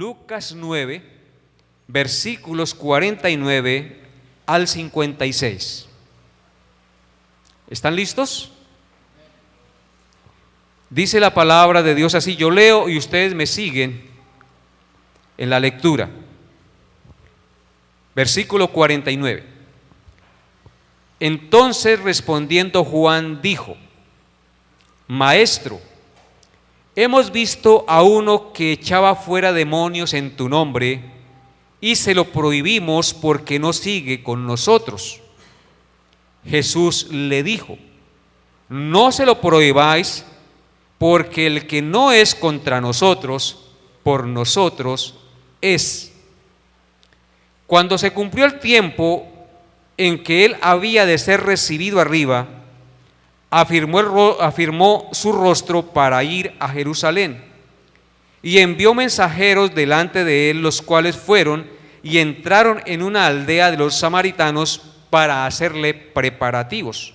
Lucas 9, versículos 49 al 56. ¿Están listos? Dice la palabra de Dios así, yo leo y ustedes me siguen en la lectura. Versículo 49. Entonces respondiendo Juan dijo: Maestro, hemos visto a uno que echaba fuera demonios en tu nombre y se lo prohibimos porque no sigue con nosotros. Jesús le dijo: No se lo prohibáis, porque el que no es contra nosotros, por nosotros es. Cuando se cumplió el tiempo en que él había de ser recibido arriba, afirmó su rostro para ir a Jerusalén y envió mensajeros delante de él, los cuales fueron y entraron en una aldea de los samaritanos para hacerle preparativos.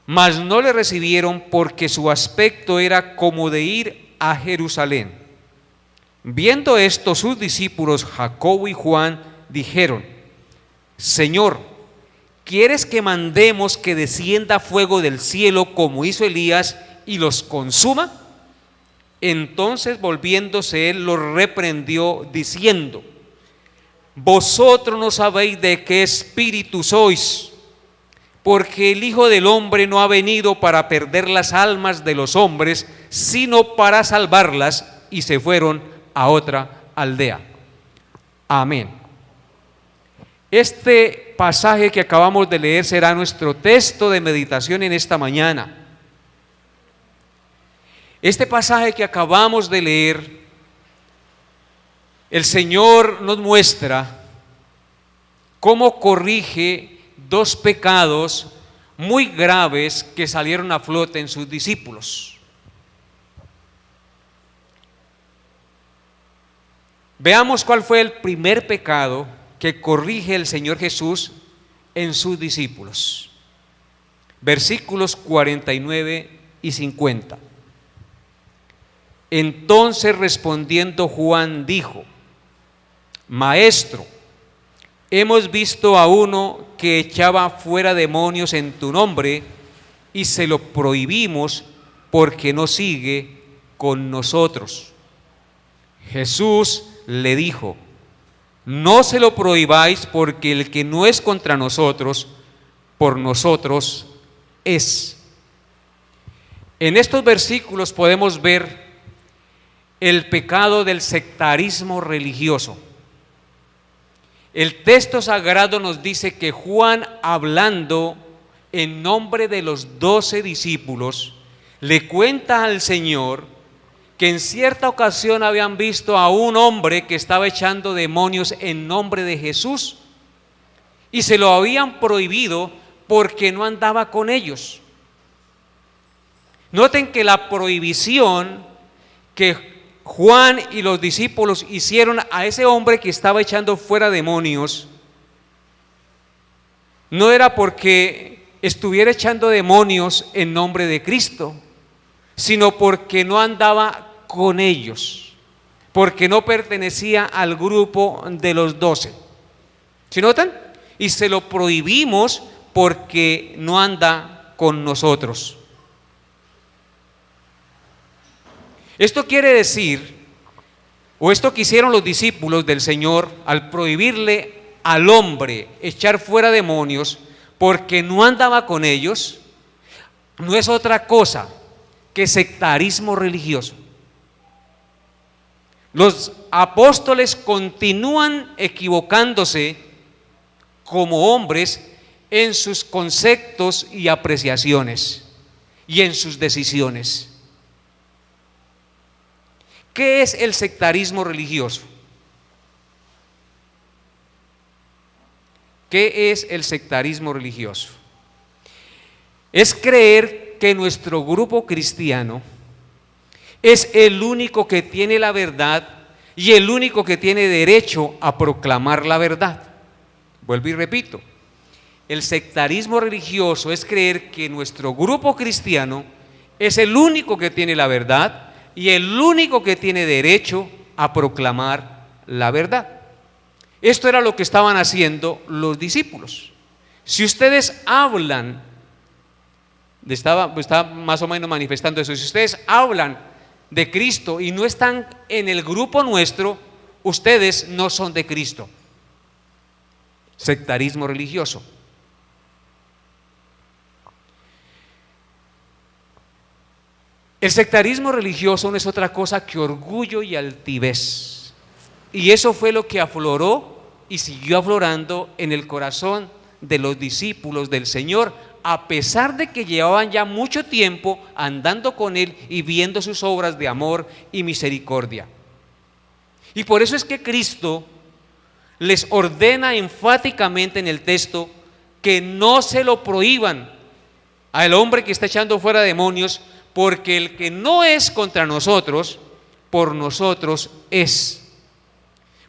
Mas no le recibieron porque su aspecto era como de ir a Jerusalén. Viendo esto, sus discípulos Jacobo y Juan dijeron: Señor, ¿quieres que mandemos que descienda fuego del cielo como hizo Elías y los consuma? Entonces volviéndose él los reprendió diciendo: Vosotros no sabéis de qué espíritu sois, porque el Hijo del Hombre no ha venido para perder las almas de los hombres, sino para salvarlas. Y se fueron a otra aldea. Amén. Este pasaje que acabamos de leer será nuestro texto de meditación en esta mañana. Este pasaje que acabamos de leer, el Señor nos muestra cómo corrige dos pecados muy graves que salieron a flote en sus discípulos. Veamos cuál fue el primer pecado que corrige el Señor Jesús en sus discípulos. Versículos 49 y 50. Entonces respondiendo Juan dijo: Maestro, hemos visto a uno que echaba fuera demonios en tu nombre y se lo prohibimos porque no sigue con nosotros. Jesús le dijo: No se lo prohibáis, porque el que no es contra nosotros, por nosotros es. En estos versículos podemos ver el pecado del sectarismo religioso. El texto sagrado nos dice que Juan, hablando en nombre de los 12 discípulos, le cuenta al Señor que en cierta ocasión habían visto a un hombre que estaba echando demonios en nombre de Jesús y se lo habían prohibido porque no andaba con ellos. Noten que la prohibición que Juan y los discípulos hicieron a ese hombre que estaba echando fuera demonios no era porque estuviera echando demonios en nombre de Cristo, sino porque no andaba con ellos, porque no pertenecía al grupo de los 12. ¿Sí notan? Y se lo prohibimos porque no anda con nosotros. Esto quiere decir, o esto que hicieron los discípulos del Señor al prohibirle al hombre echar fuera demonios porque no andaba con ellos, no es otra cosa que sectarismo religioso. Los apóstoles continúan equivocándose como hombres en sus conceptos y apreciaciones y en sus decisiones. ¿Qué es el sectarismo religioso? ¿Qué es el sectarismo religioso? Es creer que nuestro grupo cristiano es el único que tiene la verdad y el único que tiene derecho a proclamar la verdad. Vuelvo y repito, el sectarismo religioso es creer que nuestro grupo cristiano es el único que tiene la verdad y el único que tiene derecho a proclamar la verdad. Esto era lo que estaban haciendo los discípulos. Si ustedes hablan, estaba más o menos manifestando eso, si ustedes hablan de Cristo y no están en el grupo nuestro, ustedes no son de Cristo. Sectarismo religioso. El sectarismo religioso no es otra cosa que orgullo y altivez. Y eso fue lo que afloró y siguió aflorando en el corazón de los discípulos del Señor, a pesar de que llevaban ya mucho tiempo andando con Él y viendo sus obras de amor y misericordia. Y por eso es que Cristo les ordena enfáticamente en el texto que no se lo prohíban al hombre que está echando fuera demonios, porque el que no es contra nosotros, por nosotros es.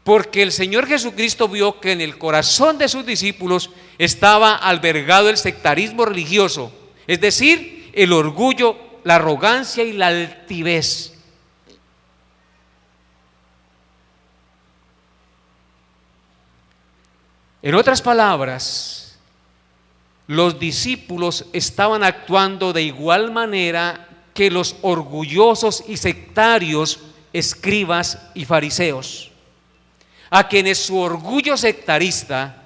Porque el Señor Jesucristo vio que en el corazón de sus discípulos estaba albergado el sectarismo religioso, es decir, el orgullo, la arrogancia y la altivez. En otras palabras, los discípulos estaban actuando de igual manera que los orgullosos y sectarios escribas y fariseos, a quienes su orgullo sectarista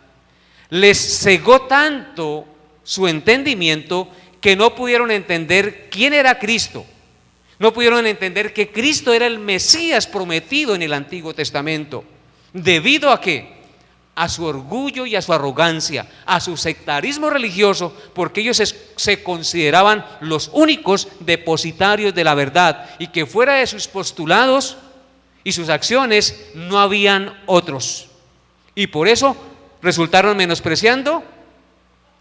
les cegó tanto su entendimiento que no pudieron entender quién era Cristo, no pudieron entender que Cristo era el Mesías prometido en el Antiguo Testamento. ¿Debido a qué? A su orgullo y a su arrogancia, a su sectarismo religioso, porque ellos se consideraban los únicos depositarios de la verdad y que fuera de sus postulados y sus acciones no habían otros. Y por eso resultaron menospreciando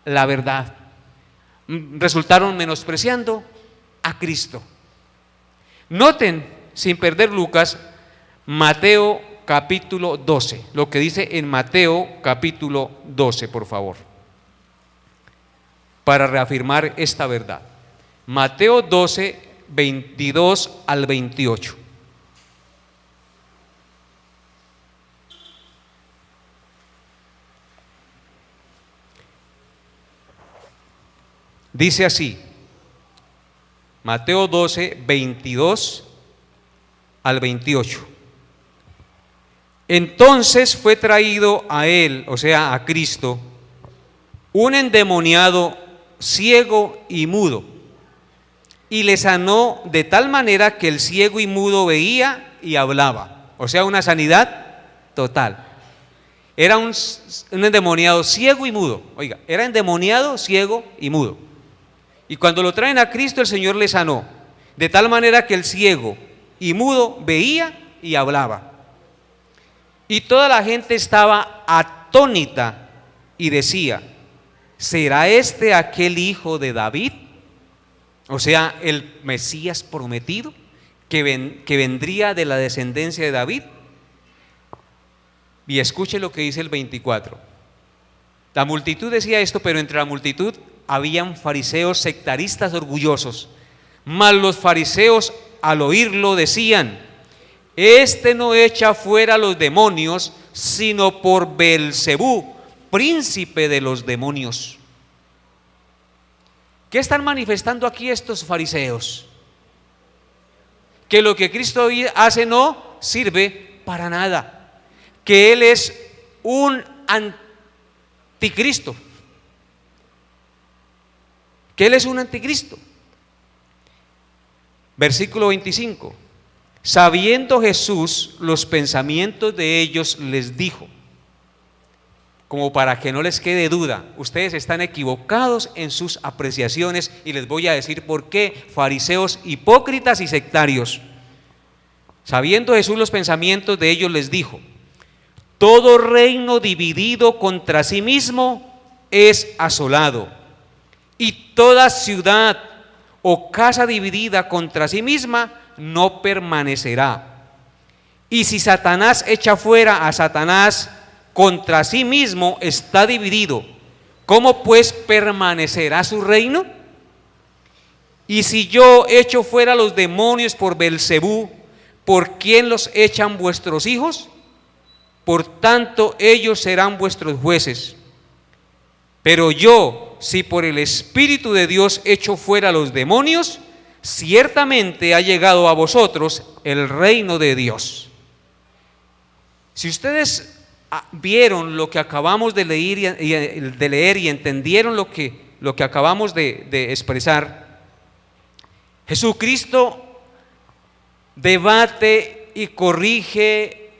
la verdad, resultaron menospreciando a Cristo. Noten, sin perder Lucas, Mateo capítulo 12, lo que dice en Mateo capítulo 12, por favor, para reafirmar esta verdad. Mateo 12, 22 al 28. Dice así, Mateo 12, 22 al 28. Entonces fue traído a él, o sea, a Cristo, un endemoniado ciego y mudo, y le sanó de tal manera que el ciego y mudo veía y hablaba, o sea, una sanidad total. Era un endemoniado ciego y mudo, oiga, era endemoniado, ciego y mudo. Y cuando lo traen a Cristo, el Señor le sanó, de tal manera que el ciego y mudo veía y hablaba. Y toda la gente estaba atónita y decía, ¿será este aquel hijo de David? O sea, el Mesías prometido que vendría de la descendencia de David. Y escuche lo que dice el 24. La multitud decía esto, pero entre la multitud habían fariseos sectaristas orgullosos. Mas los fariseos al oírlo decían, este no echa fuera los demonios, sino por Beelzebú, príncipe de los demonios. ¿Qué están manifestando aquí estos fariseos? Que lo que Cristo hace no sirve para nada, que Él es un anticristo, que Él es un anticristo. Versículo 25. Sabiendo Jesús los pensamientos de ellos, les dijo, como para que no les quede duda, ustedes están equivocados en sus apreciaciones y les voy a decir por qué, fariseos hipócritas y sectarios. Sabiendo Jesús los pensamientos de ellos, les dijo, todo reino dividido contra sí mismo es asolado, y toda ciudad o casa dividida contra sí misma no permanecerá. Y si Satanás echa fuera a Satanás, contra sí mismo está dividido. ¿Cómo pues permanecerá su reino? Y si yo echo fuera los demonios por Beelzebú, ¿por quién los echan vuestros hijos? Por tanto, ellos serán vuestros jueces. Pero yo, si por el Espíritu de Dios echo fuera a los demonios, ciertamente ha llegado a vosotros el reino de Dios. Si ustedes vieron lo que acabamos de leer y entendieron lo que acabamos de expresar, Jesucristo debate y corrige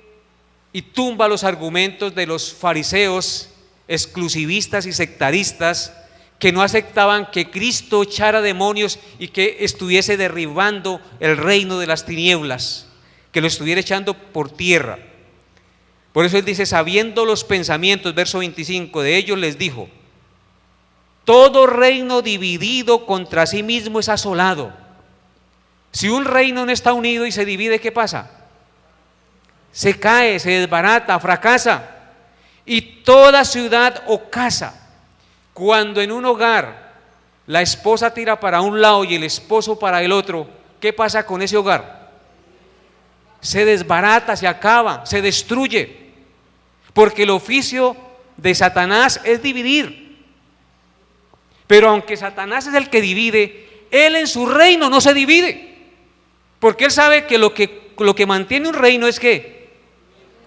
y tumba los argumentos de los fariseos exclusivistas y sectaristas que no aceptaban que Cristo echara demonios y que estuviese derribando el reino de las tinieblas, que lo estuviera echando por tierra. Por eso él dice, sabiendo los pensamientos, verso 25, de ellos les dijo: todo reino dividido contra sí mismo es asolado. Si un reino no está unido y se divide, ¿qué pasa? Se cae, se desbarata, fracasa. Y toda ciudad o casa, cuando en un hogar la esposa tira para un lado y el esposo para el otro, ¿qué pasa con ese hogar? Se desbarata, se acaba, se destruye. Porque el oficio de Satanás es dividir. Pero aunque Satanás es el que divide, él en su reino no se divide. Porque él sabe que lo que mantiene un reino es ¿qué?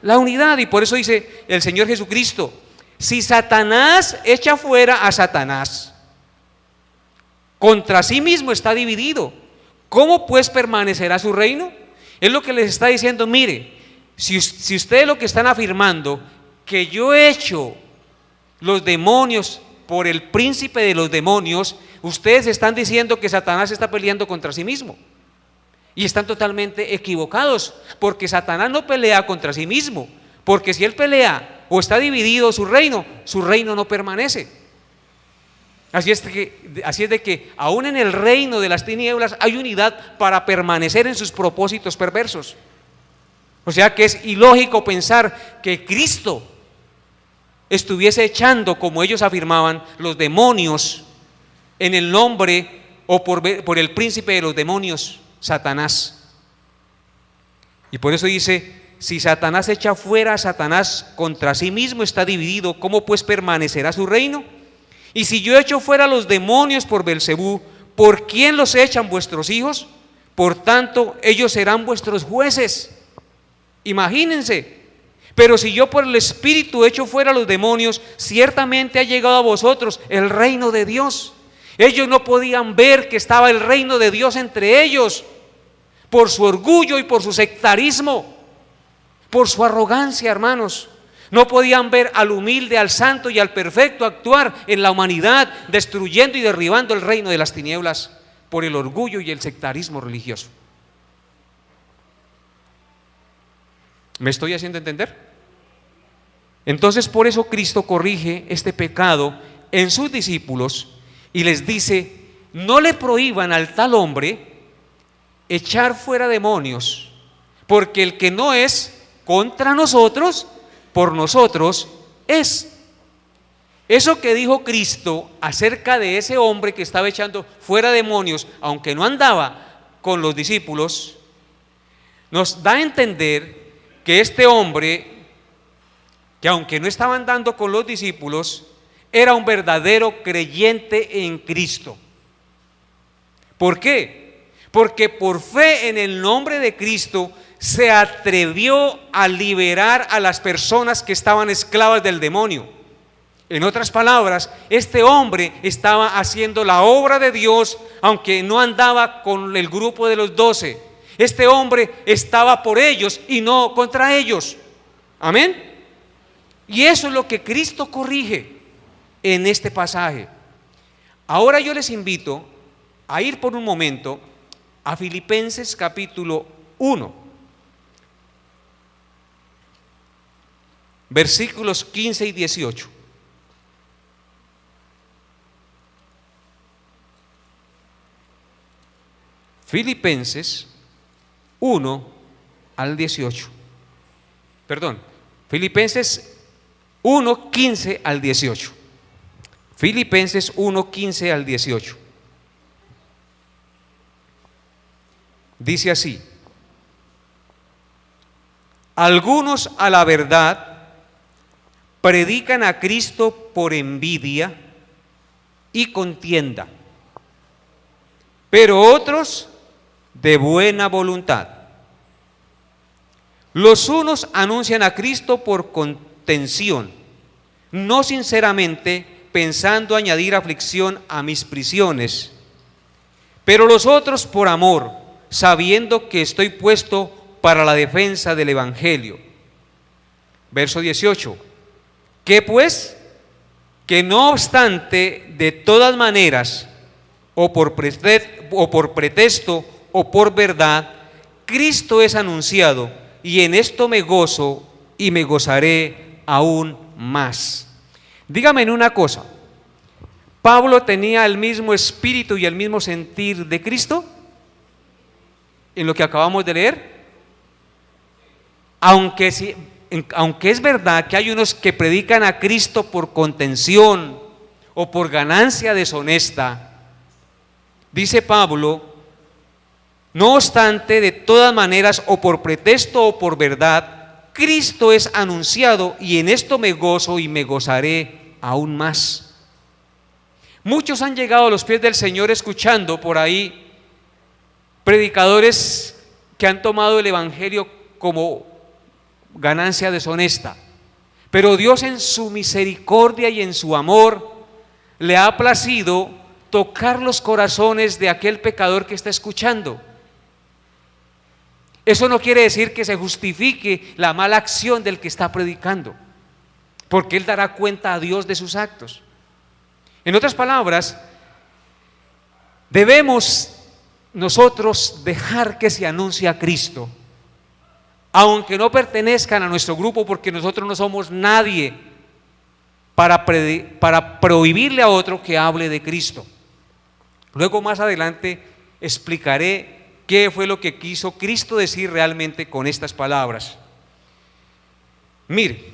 La unidad. Y por eso dice el Señor Jesucristo: si Satanás echa fuera a Satanás, contra sí mismo está dividido. ¿Cómo pues permanecerá su reino? Es lo que les está diciendo. Mire, si ustedes lo que están afirmando, que yo he hecho los demonios por el príncipe de los demonios, ustedes están diciendo que Satanás está peleando contra sí mismo. Y están totalmente equivocados, porque Satanás no pelea contra sí mismo, porque si él pelea o está dividido su reino no permanece. Así es de que aún en el reino de las tinieblas hay unidad para permanecer en sus propósitos perversos. O sea que es ilógico pensar que Cristo estuviese echando, como ellos afirmaban, los demonios en el nombre o por el príncipe de los demonios, Satanás. Y por eso dice: si Satanás echa fuera a Satanás, contra sí mismo está dividido, ¿cómo pues permanecerá su reino? Y si yo echo fuera a los demonios por Belcebú, ¿por quién los echan vuestros hijos? Por tanto, ellos serán vuestros jueces. Imagínense. Pero si yo por el Espíritu echo fuera a los demonios, ciertamente ha llegado a vosotros el reino de Dios. Ellos no podían ver que estaba el reino de Dios entre ellos, por su orgullo y por su sectarismo, por su arrogancia, hermanos. No podían ver al humilde, al santo y al perfecto actuar en la humanidad, destruyendo y derribando el reino de las tinieblas por el orgullo y el sectarismo religioso. ¿Me estoy haciendo entender? Entonces, por eso Cristo corrige este pecado en sus discípulos y les dice: no le prohíban al tal hombre echar fuera demonios, porque el que no es contra nosotros, por nosotros es. Eso que dijo Cristo acerca de ese hombre que estaba echando fuera demonios, aunque no andaba con los discípulos, nos da a entender que este hombre, que aunque no estaba andando con los discípulos, era un verdadero creyente en Cristo. ¿Por qué? Porque por fe en el nombre de Cristo se atrevió a liberar a las personas que estaban esclavas del demonio. En otras palabras, este hombre estaba haciendo la obra de Dios, aunque no andaba con el grupo de los 12. Este hombre estaba por ellos y no contra ellos. Amén. Y eso es lo que Cristo corrige en este pasaje. Ahora yo les invito a ir por un momento a Filipenses capítulo 1, versículos 15 y 18. Filipenses 1 al 18. Perdón, Filipenses 1, 15 al 18. Filipenses 1, 15 al 18. Dice así: Algunos a la verdad predican a Cristo por envidia y contienda, pero otros de buena voluntad. Los unos anuncian a Cristo por contención, no sinceramente, pensando añadir aflicción a mis prisiones, pero los otros por amor, sabiendo que estoy puesto para la defensa del Evangelio. Verso 18. ¿Qué pues? Que no obstante, de todas maneras, o por pretexto o por verdad, Cristo es anunciado, y en esto me gozo y me gozaré aún más. Dígame en una cosa, ¿Pablo tenía el mismo espíritu y el mismo sentir de Cristo en lo que acabamos de leer? Aunque es verdad que hay unos que predican a Cristo por contención o por ganancia deshonesta, dice Pablo, no obstante, de todas maneras, o por pretexto o por verdad, Cristo es anunciado, y en esto me gozo y me gozaré aún más. Muchos han llegado a los pies del Señor escuchando por ahí predicadores que han tomado el Evangelio como ganancia deshonesta, pero Dios en su misericordia y en su amor le ha placido tocar los corazones de aquel pecador que está escuchando. Eso no quiere decir que se justifique la mala acción del que está predicando, porque él dará cuenta a Dios de sus actos. En otras palabras, debemos nosotros dejar que se anuncie a Cristo, aunque no pertenezcan a nuestro grupo, porque nosotros no somos nadie para prohibirle a otro que hable de Cristo. Luego más adelante explicaré qué fue lo que quiso Cristo decir realmente con estas palabras. Mire,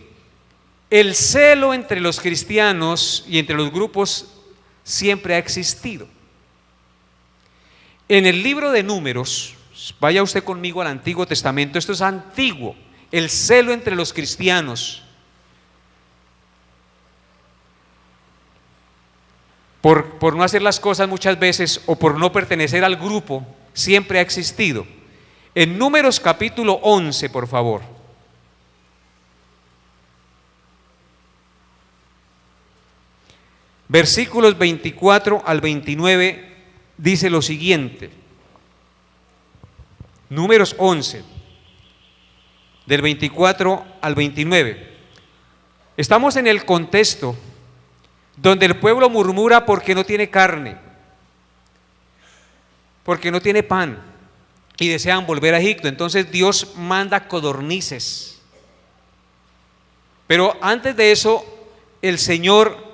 el celo entre los cristianos y entre los grupos siempre ha existido. En el libro de Números, vaya usted conmigo al Antiguo Testamento, esto es antiguo, el celo entre los cristianos por no hacer las cosas muchas veces o por no pertenecer al grupo, siempre ha existido. En Números capítulo 11, por favor. Versículos 24 al 29 dice lo siguiente. Números 11, del 24 al 29. Estamos en el contexto donde el pueblo murmura porque no tiene carne, porque no tiene pan, y desean volver a Egipto. Entonces Dios manda codornices. Pero antes de eso, el Señor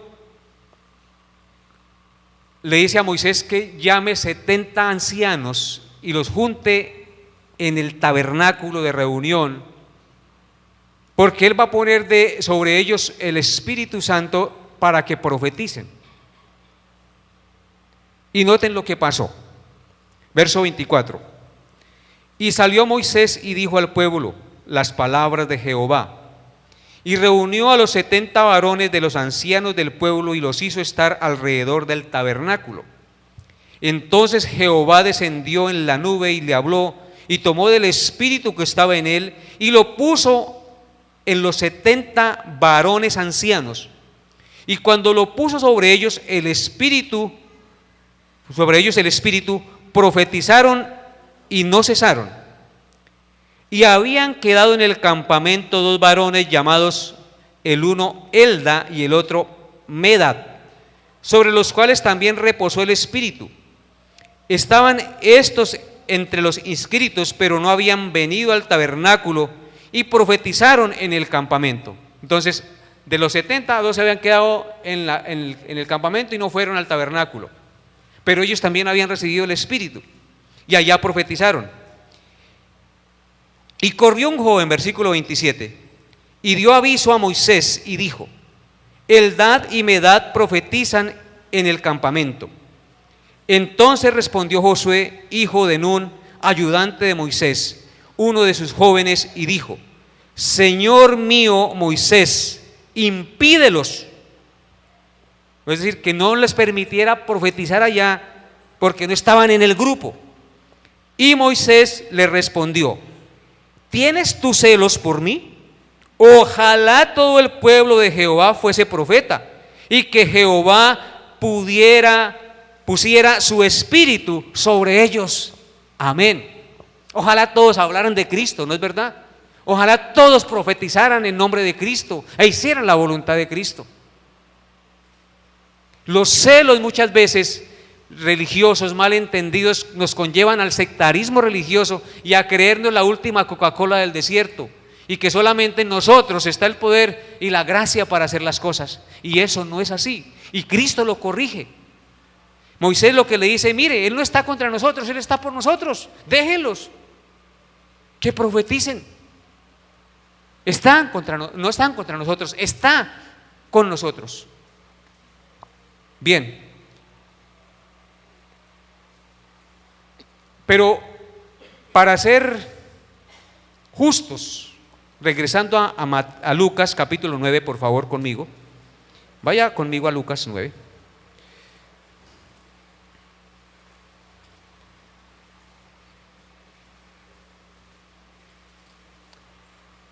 le dice a Moisés que llame 70 ancianos y los junte en el tabernáculo de reunión, porque Él va a poner sobre ellos el Espíritu Santo para que profeticen. Y noten lo que pasó. Verso 24. Y salió Moisés y dijo al pueblo las palabras de Jehová, y reunió a los 70 varones de los ancianos del pueblo y los hizo estar alrededor del tabernáculo. Entonces Jehová descendió en la nube y le habló, y tomó del espíritu que estaba en él y lo puso en los 70 varones ancianos. Y cuando lo puso sobre ellos el espíritu, profetizaron y no cesaron. Y habían quedado en el campamento 2 varones llamados, el uno Elda y el otro Medad, sobre los cuales también reposó el espíritu. Estaban estos entre los inscritos, pero no habían venido al tabernáculo, y profetizaron en el campamento. Entonces, de los 70, 2 se habían quedado en el campamento y no fueron al tabernáculo, pero ellos también habían recibido el espíritu y allá profetizaron. Y corrió un joven, versículo 27, y dio aviso a Moisés y dijo: Eldad y Medad profetizan en el campamento. Entonces respondió Josué, hijo de Nun, ayudante de Moisés, uno de sus jóvenes, y dijo: Señor mío Moisés, impídelos. Es decir, que no les permitiera profetizar allá porque no estaban en el grupo. Y Moisés le respondió: ¿tienes tú celos por mí? Ojalá todo el pueblo de Jehová fuese profeta, y que Jehová pusiera su espíritu sobre ellos. Amén. Ojalá todos hablaran de Cristo, ¿no es verdad? Ojalá todos profetizaran en nombre de Cristo e hicieran la voluntad de Cristo. Los celos muchas veces religiosos mal entendidos nos conllevan al sectarismo religioso y a creernos la última Coca-Cola del desierto, y que solamente en nosotros está el poder y la gracia para hacer las cosas, y eso no es así, y Cristo lo corrige. Moisés lo que le dice: mire, Él no está contra nosotros, Él está por nosotros, déjenlos que profeticen. No están contra nosotros, está con nosotros. Bien, pero para ser justos, regresando a Lucas capítulo 9, por favor, conmigo. Vaya conmigo a Lucas 9.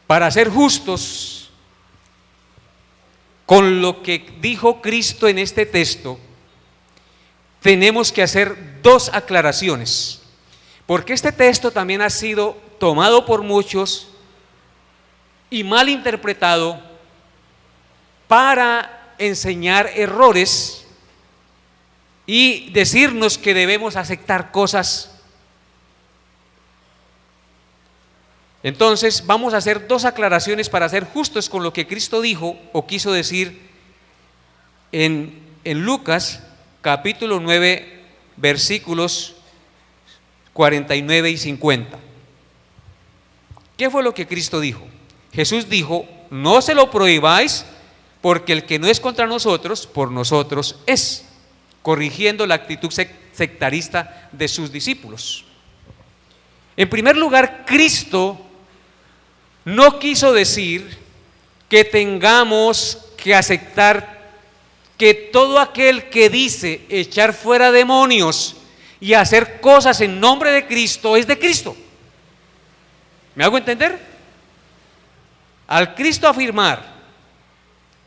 Para ser justos con lo que dijo Cristo en este texto, tenemos que hacer dos aclaraciones, porque este texto también ha sido tomado por muchos y mal interpretado para enseñar errores y decirnos que debemos aceptar cosas. Entonces vamos a hacer dos aclaraciones para ser justos con lo que Cristo dijo o quiso decir en Lucas capítulo 9, versículos 49 y 50. ¿Qué fue lo que Cristo dijo? Jesús dijo: no se lo prohibáis, porque el que no es contra nosotros, por nosotros es, corrigiendo la actitud sectarista de sus discípulos. En primer lugar, Cristo no quiso decir que tengamos que aceptar que todo aquel que dice echar fuera demonios y hacer cosas en nombre de Cristo es de Cristo. ¿Me hago entender? Al Cristo afirmar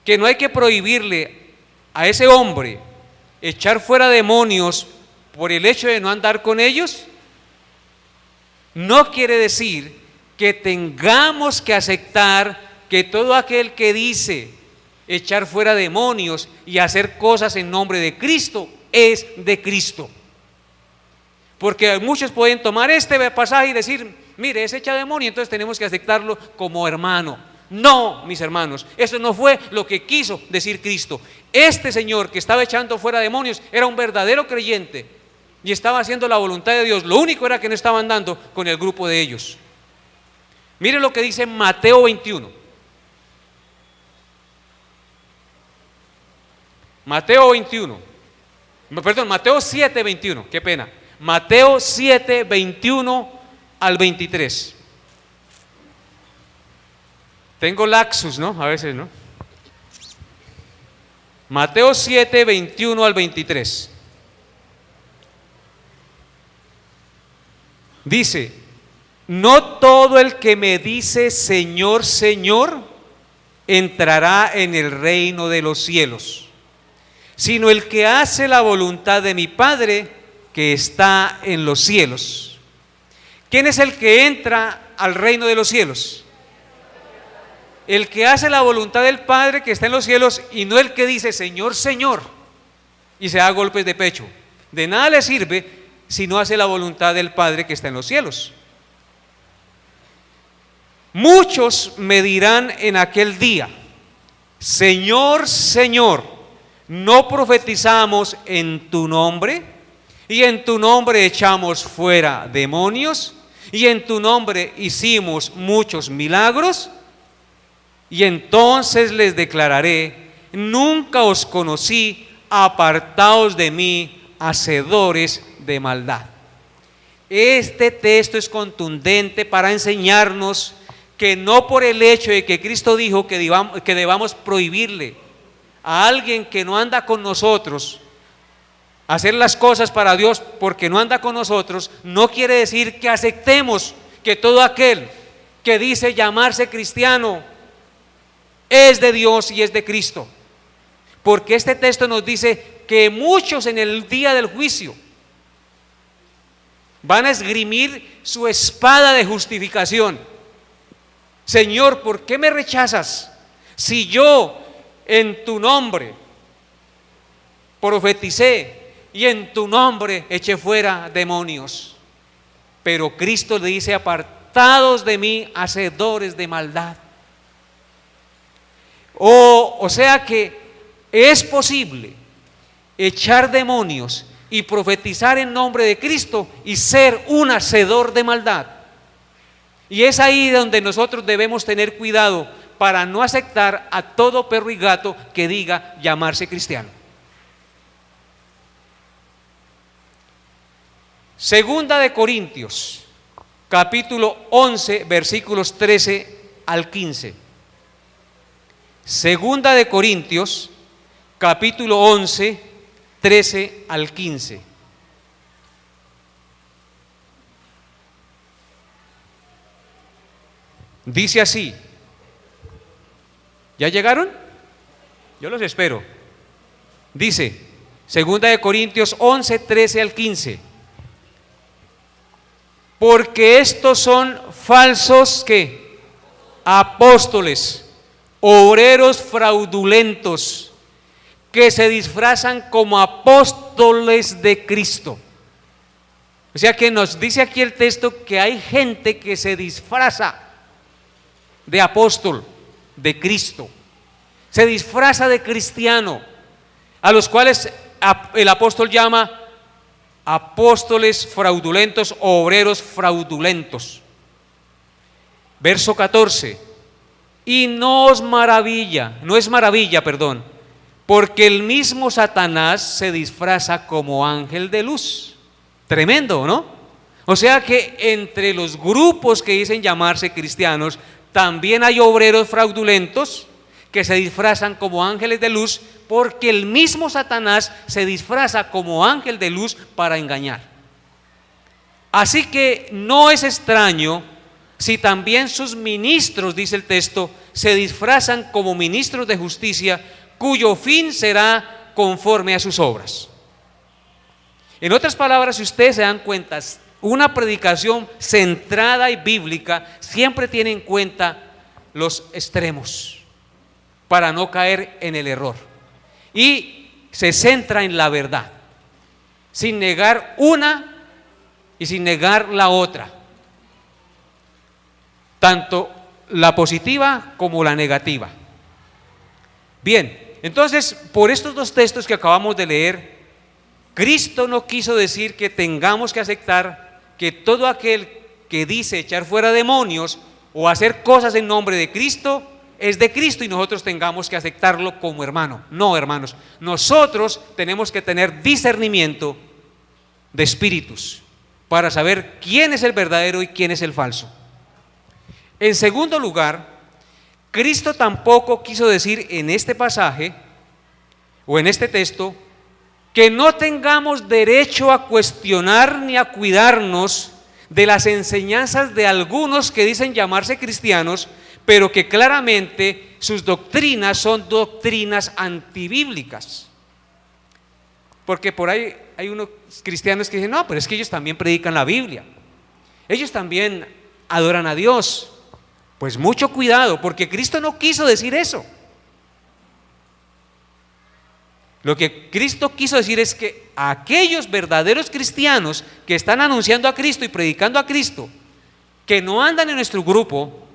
que no hay que prohibirle a ese hombre echar fuera demonios por el hecho de no andar con ellos, no quiere decir que tengamos que aceptar que todo aquel que dice echar fuera demonios y hacer cosas en nombre de Cristo es de Cristo. Porque muchos pueden tomar este pasaje y decir: mire, es echa demonio, entonces tenemos que aceptarlo como hermano. No, mis hermanos, eso no fue lo que quiso decir Cristo. Este señor que estaba echando fuera demonios era un verdadero creyente y estaba haciendo la voluntad de Dios. Lo único era que no estaba andando con el grupo de ellos. Mire lo que dice Mateo 21. Mateo 7, 21, qué pena. Mateo 7, 21 al 23. Tengo lapsus, ¿no? A veces, ¿no? Mateo 7, 21 al 23. Dice: no todo el que me dice Señor, Señor, entrará en el reino de los cielos, sino el que hace la voluntad de mi Padre que está en los cielos. ¿Quién es el que entra al reino de los cielos? El que hace la voluntad del Padre que está en los cielos, y no el que dice Señor, Señor y se da golpes de pecho. De nada le sirve si no hace la voluntad del Padre que está en los cielos. Muchos me dirán en aquel día: Señor, Señor, ¿no profetizamos en tu nombre? Y en tu nombre echamos fuera demonios, y en tu nombre hicimos muchos milagros. Y entonces les declararé: nunca os conocí, apartaos de mí, hacedores de maldad. Este texto es contundente para enseñarnos que no por el hecho de que Cristo dijo que debamos prohibirle a alguien que no anda con nosotros hacer las cosas para Dios porque no anda con nosotros, no quiere decir que aceptemos que todo aquel que dice llamarse cristiano es de Dios y es de Cristo. Porque este texto nos dice que muchos en el día del juicio van a esgrimir su espada de justificación. Señor, ¿por qué me rechazas? Si yo en tu nombre profeticé y en tu nombre eché fuera demonios. Pero Cristo le dice: apartados de mí, hacedores de maldad. O sea que es posible echar demonios y profetizar en nombre de Cristo y ser un hacedor de maldad. Y es ahí donde nosotros debemos tener cuidado para no aceptar a todo perro y gato que diga llamarse cristiano. Segunda de Corintios, capítulo 11, versículos 13 al 15. Segunda de Corintios, capítulo 11, 13 al 15. Dice así. ¿Ya llegaron? Yo los espero. Dice, segunda de Corintios 11, 13 al 15. Porque estos son falsos, ¿qué? Apóstoles, obreros fraudulentos, que se disfrazan como apóstoles de Cristo. O sea que nos dice aquí el texto que hay gente que se disfraza de apóstol de Cristo, se disfraza de cristiano, a los cuales el apóstol llama apóstoles fraudulentos o obreros fraudulentos. Verso 14. Y no es maravilla, porque el mismo Satanás se disfraza como ángel de luz. Tremendo, ¿no? O sea que entre los grupos que dicen llamarse cristianos, también hay obreros fraudulentos que se disfrazan como ángeles de luz, porque el mismo Satanás se disfraza como ángel de luz para engañar. Así que no es extraño si también sus ministros, dice el texto, se disfrazan como ministros de justicia, cuyo fin será conforme a sus obras. En otras palabras, si ustedes se dan cuenta, una predicación centrada y bíblica siempre tiene en cuenta los extremos para no caer en el error, y se centra en la verdad, sin negar una y sin negar la otra, tanto la positiva como la negativa. Bien, entonces, por estos dos textos que acabamos de leer, Cristo no quiso decir que tengamos que aceptar que todo aquel que dice echar fuera demonios o hacer cosas en nombre de Cristo es de Cristo y nosotros tengamos que aceptarlo como hermano. No, hermanos, nosotros tenemos que tener discernimiento de espíritus para saber quién es el verdadero y quién es el falso. En segundo lugar, Cristo tampoco quiso decir en este pasaje o en este texto que no tengamos derecho a cuestionar ni a cuidarnos de las enseñanzas de algunos que dicen llamarse cristianos, pero que claramente sus doctrinas son doctrinas antibíblicas. Porque por ahí hay unos cristianos que dicen: no, pero es que ellos también predican la Biblia, ellos también adoran a Dios. Pues mucho cuidado, porque Cristo no quiso decir eso. Lo que Cristo quiso decir es que aquellos verdaderos cristianos que están anunciando a Cristo y predicando a Cristo, que no andan en nuestro grupo,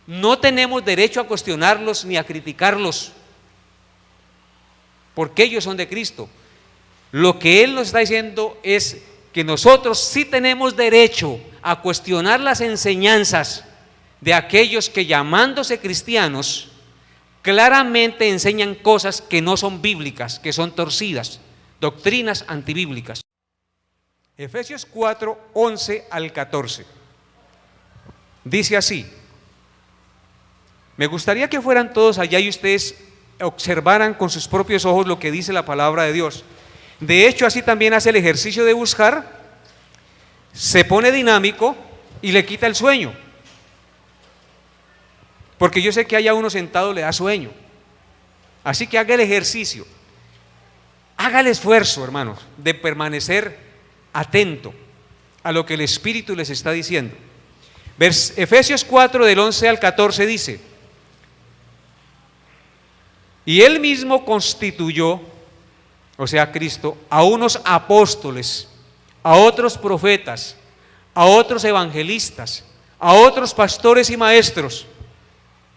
no tenemos derecho a cuestionarlos ni a criticarlos, porque ellos son de Cristo. Lo que Él nos está diciendo es que nosotros sí tenemos derecho a cuestionar las enseñanzas de aquellos que, llamándose cristianos, claramente enseñan cosas que no son bíblicas, que son torcidas, doctrinas antibíblicas. Efesios 4, 11 al 14. Dice así: Me gustaría que fueran todos allá y ustedes observaran con sus propios ojos lo que dice la palabra de Dios. De hecho, así también hace el ejercicio de buscar, se pone dinámico y le quita el sueño. Porque yo sé que haya uno sentado le da sueño. Así que haga el ejercicio. Haga el esfuerzo, hermanos, de permanecer atento a lo que el Espíritu les está diciendo. Efesios 4 del 11 al 14 dice: y Él mismo constituyó, o sea Cristo, a unos apóstoles, a otros profetas, a otros evangelistas, a otros pastores y maestros,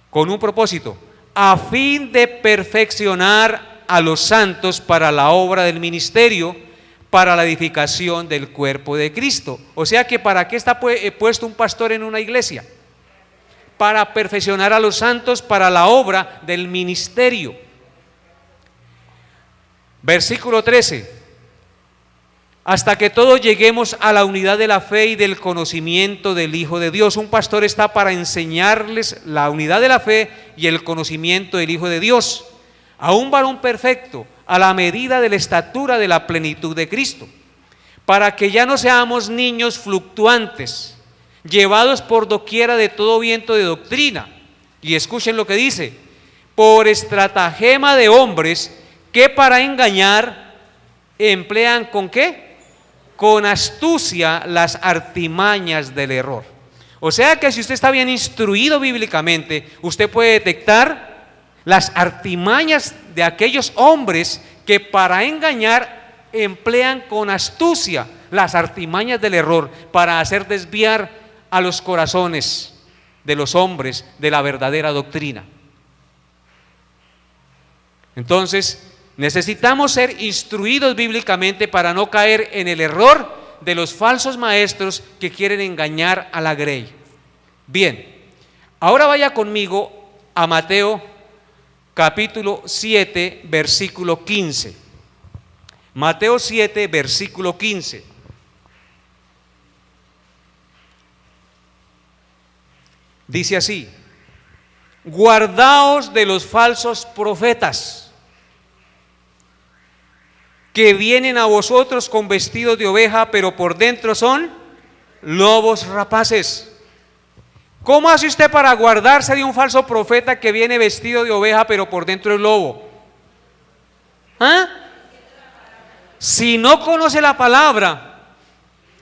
con un propósito, a fin de perfeccionar a los santos para la obra del ministerio, para la edificación del cuerpo de Cristo. O sea que ¿para qué está puesto un pastor en una iglesia? Para perfeccionar a los santos para la obra del ministerio. Versículo 13: hasta que todos lleguemos a la unidad de la fe y del conocimiento del Hijo de Dios. Un pastor está para enseñarles la unidad de la fe y el conocimiento del Hijo de Dios, a un varón perfecto, a la medida de la estatura de la plenitud de Cristo, para que ya no seamos niños fluctuantes, llevados por doquiera de todo viento de doctrina. Y escuchen lo que dice: por estratagema de hombres que para engañar emplean ¿con qué? Con astucia las artimañas del error. O sea que si usted está bien instruido bíblicamente, usted puede detectar las artimañas de aquellos hombres que para engañar emplean con astucia las artimañas del error para hacer desviar a los corazones de los hombres de la verdadera doctrina. Entonces, necesitamos ser instruidos bíblicamente para no caer en el error de los falsos maestros que quieren engañar a la grey. Bien, ahora vaya conmigo a Mateo capítulo 7, versículo 15. Mateo 7, versículo 15. Dice así: guardaos de los falsos profetas, que vienen a vosotros con vestidos de oveja, pero por dentro son lobos rapaces. ¿Cómo hace usted para guardarse de un falso profeta que viene vestido de oveja, pero por dentro es lobo? ¿Ah? Si no conoce la palabra,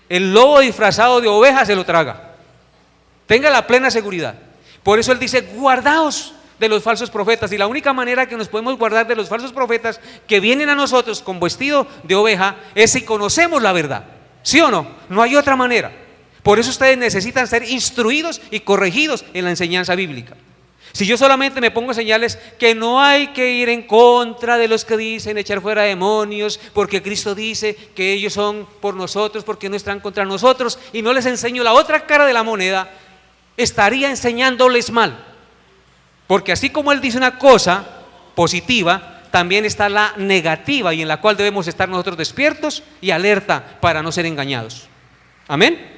el lobo disfrazado de oveja se lo traga. Tenga la plena seguridad. Por eso él dice: guardaos de los falsos profetas. Y la única manera que nos podemos guardar de los falsos profetas que vienen a nosotros con vestido de oveja es si conocemos la verdad. ¿Sí o no? No hay otra manera. Por eso ustedes necesitan ser instruidos y corregidos en la enseñanza bíblica. Si yo solamente me pongo a enseñarles que no hay que ir en contra de los que dicen echar fuera demonios, porque Cristo dice que ellos son por nosotros, porque no están contra nosotros, y no les enseño la otra cara de la moneda, estaría enseñándoles mal. Porque así como Él dice una cosa positiva, también está la negativa, y en la cual debemos estar nosotros despiertos y alerta para no ser engañados. Amén.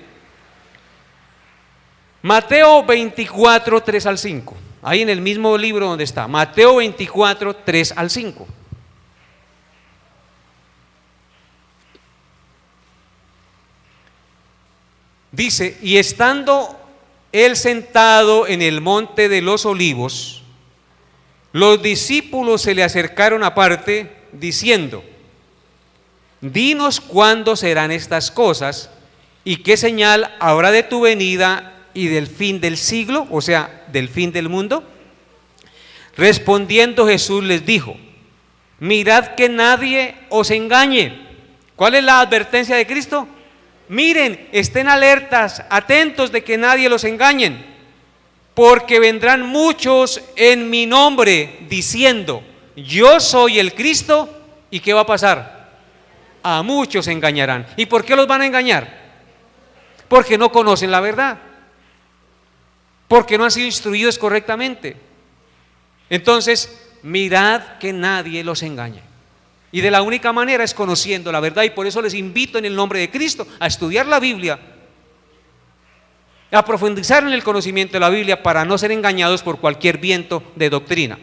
Mateo 24, 3 al 5. Ahí en el mismo libro donde está. Mateo 24, 3 al 5. Dice: y estando Él sentado en el monte de los olivos, los discípulos se le acercaron aparte, diciendo: dinos cuándo serán estas cosas, y qué señal habrá de tu venida y del fin del siglo, o sea, del fin del mundo. Respondiendo Jesús les dijo: mirad que nadie os engañe. ¿Cuál es la advertencia de Cristo? Miren, estén alertas, atentos de que nadie los engañen, porque vendrán muchos en mi nombre diciendo: yo soy el Cristo. ¿Y qué va a pasar? A muchos engañarán. ¿Y por qué los van a engañar? Porque no conocen la verdad, porque no han sido instruidos correctamente. Entonces, mirad que nadie los engañe. Y de la única manera es conociendo la verdad, y por eso les invito en el nombre de Cristo a estudiar la Biblia a profundizar en el conocimiento de la Biblia para no ser engañados por cualquier viento de doctrina.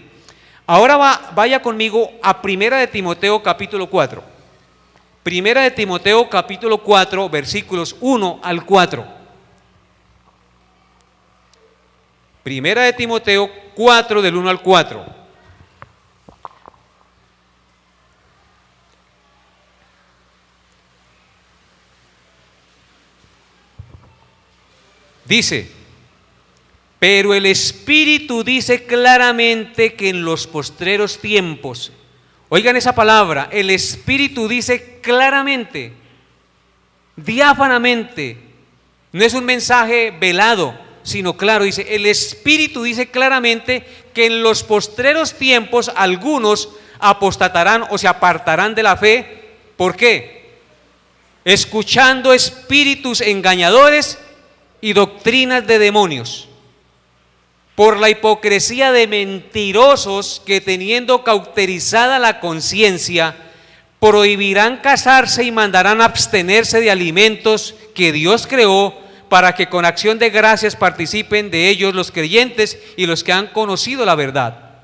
Ahora vaya conmigo a Primera de Timoteo capítulo 4. Primera de Timoteo capítulo 4, versículos 1 al 4. Primera de Timoteo 4, del 1 al 4. Dice: pero el Espíritu dice claramente que en los postreros tiempos, oigan esa palabra, el Espíritu dice claramente, diáfanamente, no es un mensaje velado, sino claro, dice, el Espíritu dice claramente que en los postreros tiempos algunos apostatarán o se apartarán de la fe. ¿Por qué? Escuchando espíritus engañadores y doctrinas de demonios, por la hipocresía de mentirosos que, teniendo cauterizada la conciencia, prohibirán casarse y mandarán abstenerse de alimentos que Dios creó, para que con acción de gracias participen de ellos los creyentes y los que han conocido la verdad.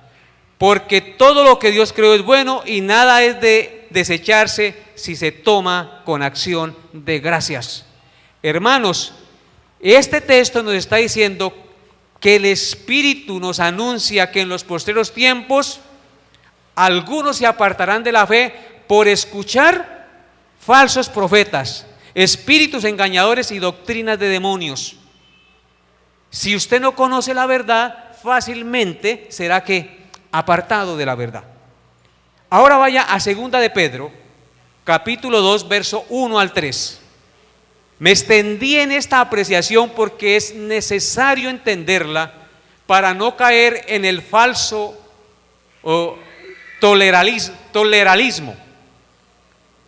Porque todo lo que Dios creó es bueno y nada es de desecharse si se toma con acción de gracias. Hermanos, este texto nos está diciendo que el Espíritu nos anuncia que en los postreros tiempos algunos se apartarán de la fe por escuchar falsos profetas, espíritus engañadores y doctrinas de demonios. Si usted no conoce la verdad, fácilmente será que apartado de la verdad. Ahora vaya a Segunda de Pedro, capítulo 2, verso 1 al 3. Me extendí en esta apreciación porque es necesario entenderla para no caer en el falso toleralismo.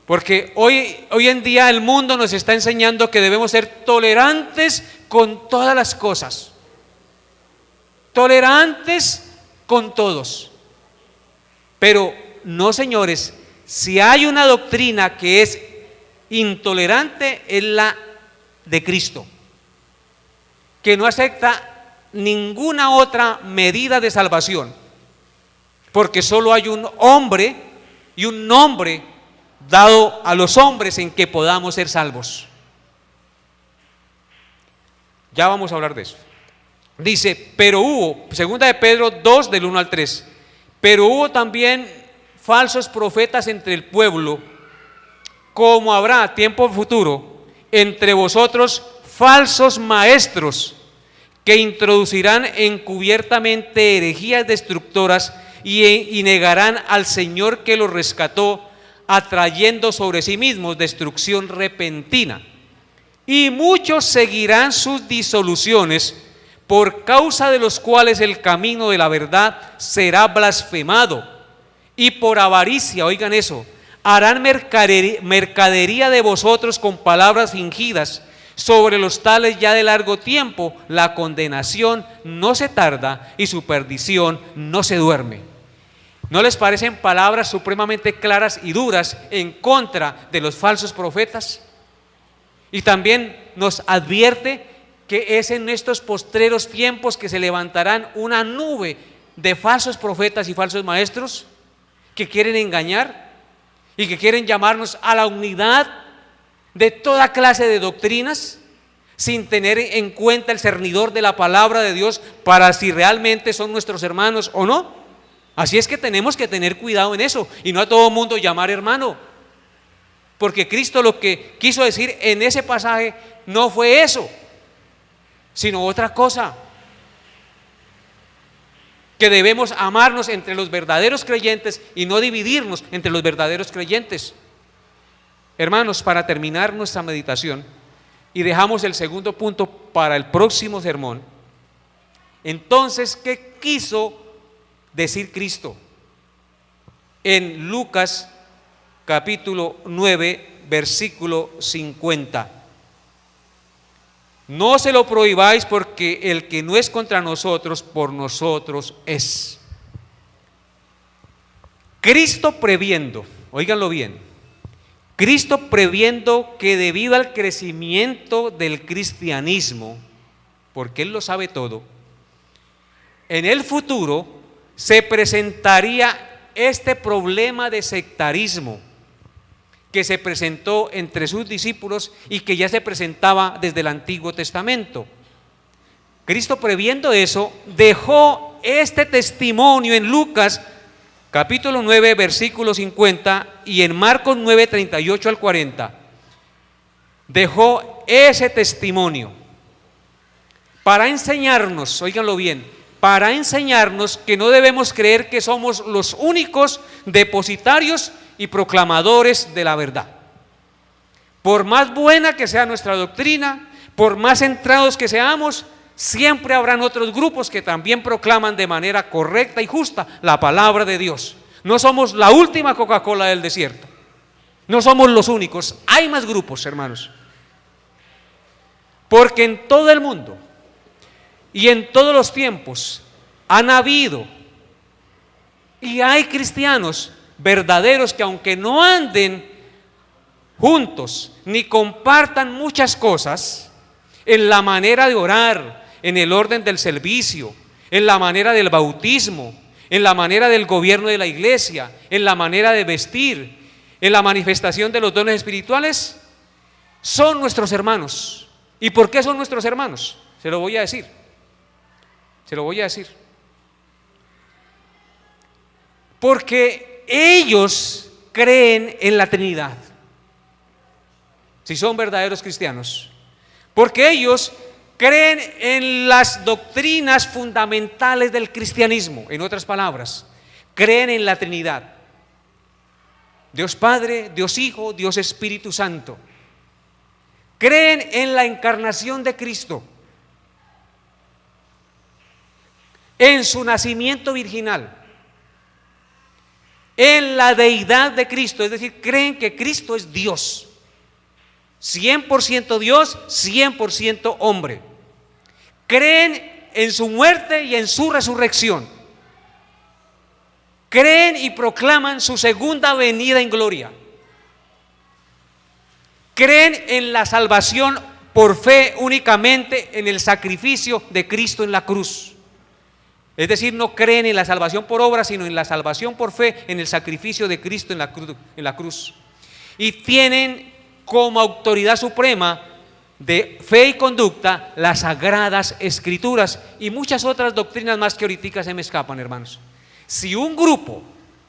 Porque hoy en día el mundo nos está enseñando que debemos ser tolerantes con todas las cosas. Tolerantes con todos. Pero no, señores, si hay una doctrina que es intolerante, es la de Cristo, que no acepta ninguna otra medida de salvación, porque solo hay un hombre y un nombre dado a los hombres en que podamos ser salvos. Ya vamos a hablar de eso. Dice, pero hubo, Segunda de Pedro 2, del 1 al 3, pero hubo también falsos profetas entre el pueblo, como habrá tiempo futuro entre vosotros falsos maestros que introducirán encubiertamente herejías destructoras y negarán al Señor que los rescató, atrayendo sobre sí mismos destrucción repentina. Y muchos seguirán sus disoluciones, por causa de los cuales el camino de la verdad será blasfemado, y por avaricia, oigan eso, harán mercadería de vosotros con palabras fingidas. Sobre los tales ya de largo tiempo la condenación no se tarda y su perdición no se duerme. ¿No les parecen palabras supremamente claras y duras en contra de los falsos profetas? Y también nos advierte que es en estos postreros tiempos que se levantarán una nube de falsos profetas y falsos maestros que quieren engañar y que quieren llamarnos a la unidad de toda clase de doctrinas, sin tener en cuenta el cernidor de la palabra de Dios para si realmente son nuestros hermanos o no. Así es que tenemos que tener cuidado en eso y no a todo mundo llamar hermano, porque Cristo lo que quiso decir en ese pasaje no fue eso, sino otra cosa, que debemos amarnos entre los verdaderos creyentes y no dividirnos entre los verdaderos creyentes. Hermanos, para terminar nuestra meditación, y dejamos el segundo punto para el próximo sermón, entonces, ¿qué quiso decir Cristo? En Lucas capítulo 9, versículo 50. No se lo prohibáis, porque el que no es contra nosotros, por nosotros es. Cristo previendo, óiganlo bien, Cristo previendo que debido al crecimiento del cristianismo porque Él lo sabe todo, en el futuro se presentaría este problema de sectarismo que se presentó entre sus discípulos y que ya se presentaba desde el Antiguo Testamento. Cristo, previendo eso, dejó este testimonio en Lucas capítulo 9, versículo 50, y en Marcos 9, 38 al 40. Dejó ese testimonio para enseñarnos, óiganlo bien, para enseñarnos que no debemos creer que somos los únicos depositarios y proclamadores de la verdad. Por más buena que sea nuestra doctrina, por más centrados que seamos, siempre habrán otros grupos que también proclaman de manera correcta y justa la palabra de Dios. No somos la última Coca-Cola del desierto, no somos los únicos, hay más grupos, hermanos. Porque en todo el mundo y en todos los tiempos han habido y hay cristianos verdaderos que, aunque no anden juntos ni compartan muchas cosas en la manera de orar, en el orden del servicio, en la manera del bautismo, en la manera del gobierno de la iglesia, en la manera de vestir, en la manifestación de los dones espirituales, son nuestros hermanos. ¿Y por qué son nuestros hermanos? Se lo voy a decir. Porque ellos creen en la Trinidad, si son verdaderos cristianos. Porque ellos creen en las doctrinas fundamentales del cristianismo. En otras palabras, creen en la Trinidad: Dios Padre, Dios Hijo, Dios Espíritu Santo. Creen en la encarnación de Cristo, en su nacimiento virginal, en la deidad de Cristo. Es decir, creen que Cristo es Dios, 100% Dios, 100% hombre. Creen en su muerte y en su resurrección. Creen y proclaman su segunda venida en gloria. Creen en la salvación por fe únicamente en el sacrificio de Cristo en la cruz. Es decir, no creen en la salvación por obra, sino en la salvación por fe en el sacrificio de Cristo en la cruz. Y tienen como autoridad suprema de fe y conducta las sagradas escrituras y muchas otras doctrinas más que ahorita se me escapan, hermanos. Si un grupo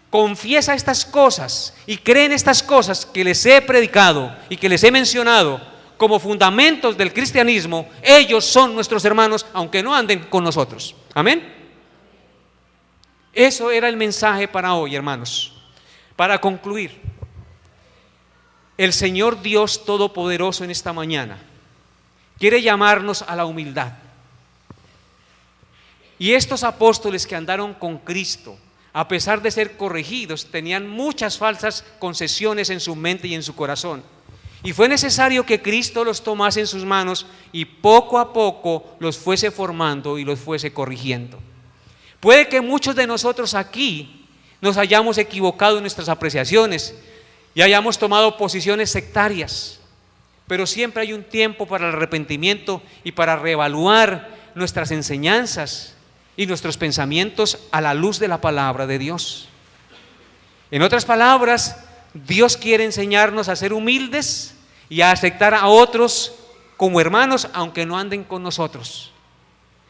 confiesa estas cosas y cree en estas cosas que les he predicado y que les he mencionado como fundamentos del cristianismo, ellos son nuestros hermanos, aunque no anden con nosotros. Amén. Eso era el mensaje para hoy, hermanos. Para concluir, el Señor Dios Todopoderoso en esta mañana quiere llamarnos a la humildad. Y estos apóstoles que andaron con Cristo, a pesar de ser corregidos, tenían muchas falsas concesiones en su mente y en su corazón. Y fue necesario que Cristo los tomase en sus manos y poco a poco los fuese formando y los fuese corrigiendo. Puede que muchos de nosotros aquí nos hayamos equivocado en nuestras apreciaciones y hayamos tomado posiciones sectarias, pero siempre hay un tiempo para el arrepentimiento y para reevaluar nuestras enseñanzas y nuestros pensamientos a la luz de la palabra de Dios. En otras palabras, Dios quiere enseñarnos a ser humildes y a aceptar a otros como hermanos, aunque no anden con nosotros.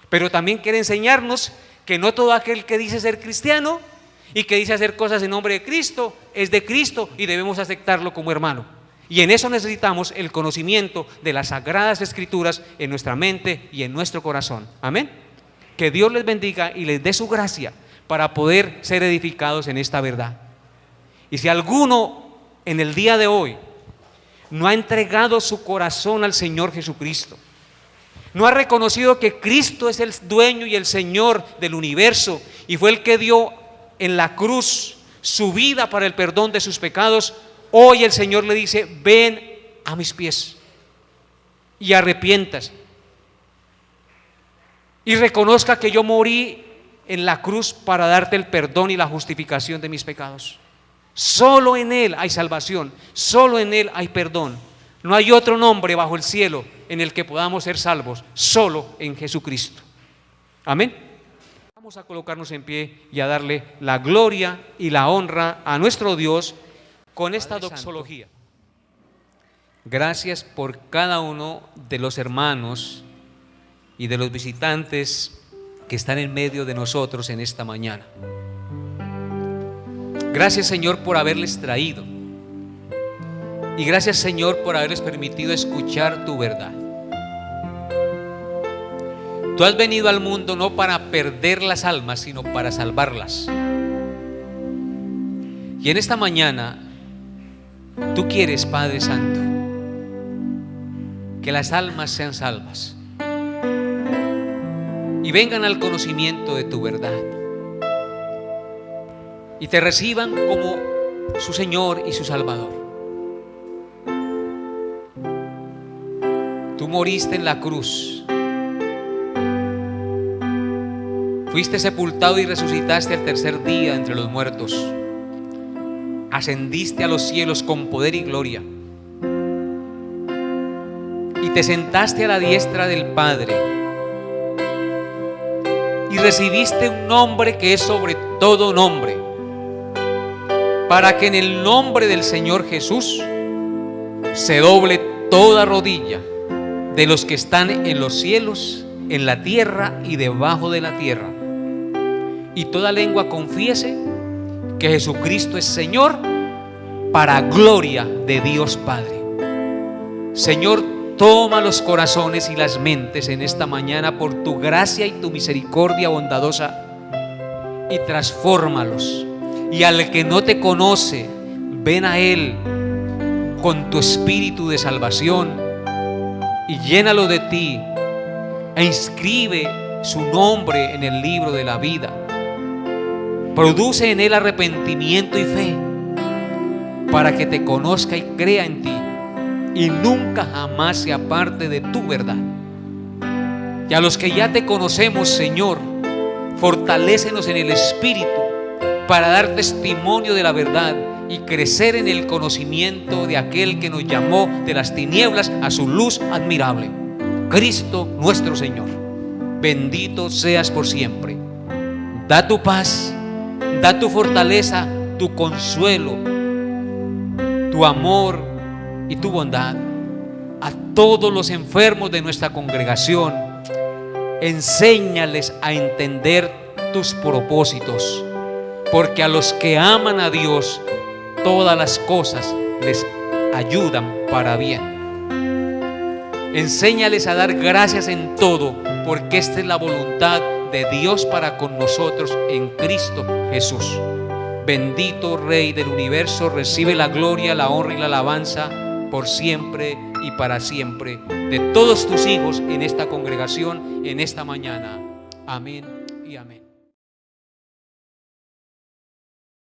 Pero también quiere enseñarnos que no todo aquel que dice ser cristiano y que dice hacer cosas en nombre de Cristo es de Cristo y debemos aceptarlo como hermano. Y en eso necesitamos el conocimiento de las sagradas escrituras en nuestra mente y en nuestro corazón. Amén. Que Dios les bendiga y les dé su gracia para poder ser edificados en esta verdad. Y si alguno en el día de hoy no ha entregado su corazón al Señor Jesucristo, no ha reconocido que Cristo es el dueño y el Señor del universo y fue el que dio en la cruz su vida para el perdón de sus pecados, hoy el Señor le dice: ven a mis pies y arrepiéntase y reconozca que yo morí en la cruz para darte el perdón y la justificación de mis pecados. Solo en Él hay salvación, solo en Él hay perdón. No hay otro nombre bajo el cielo en el que podamos ser salvos, solo en Jesucristo. Amén. Vamos a colocarnos en pie y a darle la gloria y la honra a nuestro Dios con esta doxología. Gracias por cada uno de los hermanos y de los visitantes que están en medio de nosotros en esta mañana. Gracias, Señor, por haberles traído. Y gracias, Señor, por haberles permitido escuchar tu verdad. Tú has venido al mundo no para perder las almas, sino para salvarlas. Y en esta mañana, tú quieres, Padre Santo, que las almas sean salvas y vengan al conocimiento de tu verdad y te reciban como su Señor y su Salvador. Tú moriste en la cruz, fuiste sepultado y resucitaste al tercer día entre los muertos, ascendiste a los cielos con poder y gloria y te sentaste a la diestra del Padre y recibiste un nombre que es sobre todo nombre, para que en el nombre del Señor Jesús se doble toda rodilla de los que están en los cielos, en la tierra y debajo de la tierra, y toda lengua confiese que Jesucristo es Señor, para gloria de Dios Padre. Señor, toma los corazones y las mentes en esta mañana por tu gracia y tu misericordia bondadosa y transfórmalos. Y al que no te conoce, ven a Él con tu espíritu de salvación y llénalo de ti e inscribe su nombre en el libro de la vida. Produce en él arrepentimiento y fe para que te conozca y crea en ti y nunca jamás se aparte de tu verdad. Y a los que ya te conocemos, Señor, fortalécenos en el espíritu para dar testimonio de la verdad y crecer en el conocimiento de aquel que nos llamó de las tinieblas a su luz admirable, Cristo nuestro Señor. Bendito seas por siempre. Da tu paz, da tu fortaleza, tu consuelo, tu amor y tu bondad a todos los enfermos de nuestra congregación. Enséñales a entender tus propósitos, porque a los que aman a Dios, todas las cosas les ayudan para bien. Enséñales a dar gracias en todo, porque esta es la voluntad de Dios para con nosotros en Cristo Jesús. Bendito Rey del universo, recibe la gloria, la honra y la alabanza por siempre y para siempre de todos tus hijos en esta congregación, en esta mañana. Amén y amén.